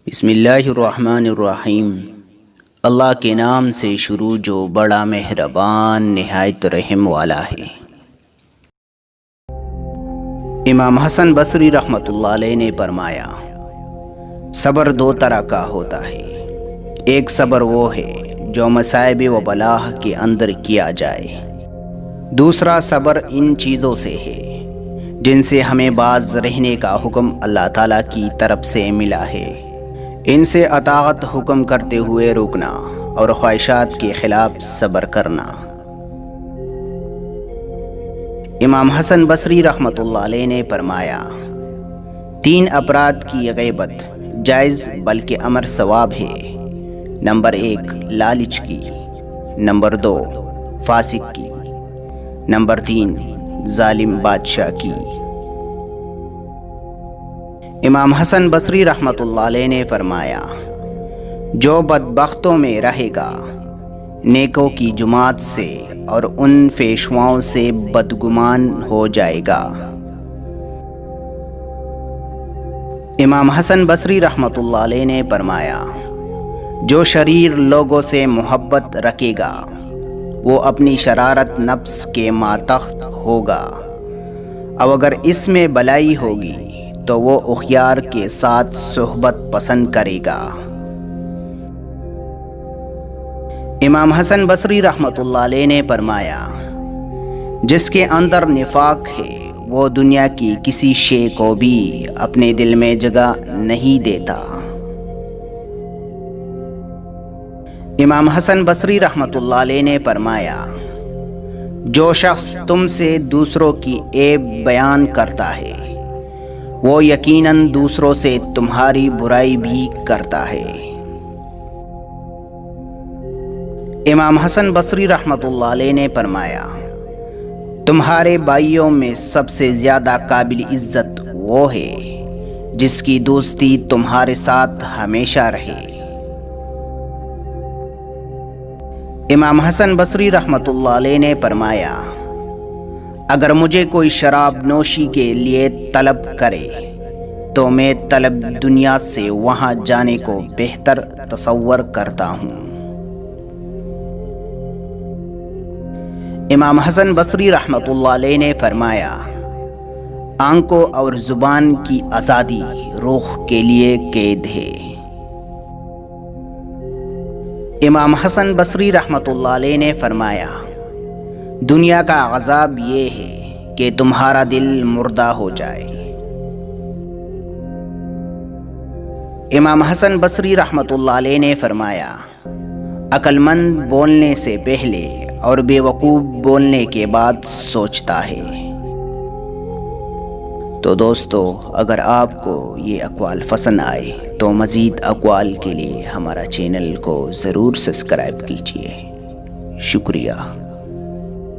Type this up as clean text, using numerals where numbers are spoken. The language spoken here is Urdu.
بسم اللہ الرحمن الرحیم۔ اللہ کے نام سے شروع جو بڑا مہربان نہایت رحم والا ہے۔ امام حسن بصری رحمۃ اللہ علیہ نے فرمایا، صبر دو طرح کا ہوتا ہے۔ ایک صبر وہ ہے جو مصائب و بلاء کے اندر کیا جائے۔ دوسرا صبر ان چیزوں سے ہے جن سے ہمیں باز رہنے کا حکم اللہ تعالیٰ کی طرف سے ملا ہے۔ ان سے اطاعت حکم کرتے ہوئے روکنا اور خواہشات کے خلاف صبر کرنا۔ امام حسن بصری رحمۃ اللہ علیہ نے فرمایا، تین افراد کی غیبت جائز بلکہ امر ثواب ہے۔ نمبر 1 لالچ کی، نمبر 2 فاسق کی، نمبر 3 ظالم بادشاہ کی۔ امام حسن بصری رحمۃ اللہ علیہ نے فرمایا، جو بدبختوں میں رہے گا نیکوں کی جماعت سے اور ان پیشواؤں سے بدگمان ہو جائے گا۔ امام حسن بصری رحمۃ اللہ علیہ نے فرمایا، جو شریر لوگوں سے محبت رکھے گا وہ اپنی شرارت نفس کے ماتحت ہوگا، اور اگر اس میں بلائی ہوگی تو وہ اخیار کے ساتھ صحبت پسند کرے گا۔ امام حسن بصری رحمۃ اللہ علیہ نے فرمایا، جس کے اندر نفاق ہے وہ دنیا کی کسی شے کو بھی اپنے دل میں جگہ نہیں دیتا۔ امام حسن بصری رحمۃ اللہ علیہ نے فرمایا، جو شخص تم سے دوسروں کی عیب بیان کرتا ہے وہ یقیناً دوسروں سے تمہاری برائی بھی کرتا ہے۔ امام حسن بصری رحمۃ اللہ علیہ نے فرمایا، تمہارے بھائیوں میں سب سے زیادہ قابل عزت وہ ہے جس کی دوستی تمہارے ساتھ ہمیشہ رہے۔ امام حسن بصری رحمۃ اللہ علیہ نے فرمایا، اگر مجھے کوئی شراب نوشی کے لیے طلب کرے تو میں طلب دنیا سے وہاں جانے کو بہتر تصور کرتا ہوں۔ امام حسن بصری رحمۃ اللہ علیہ نے فرمایا، آنکھوں اور زبان کی آزادی روح کے لیے قید ہے۔ امام حسن بصری رحمۃ اللہ علیہ نے فرمایا، دنیا کا عذاب یہ ہے کہ تمہارا دل مردہ ہو جائے۔ امام حسن بصری رحمۃ اللہ علیہ نے فرمایا، عقل مند بولنے سے پہلے اور بے وقوف بولنے کے بعد سوچتا ہے۔ تو دوستو، اگر آپ کو یہ اقوال پسند آئے تو مزید اقوال کے لیے ہمارا چینل کو ضرور سبسکرائب کیجیے۔ شکریہ۔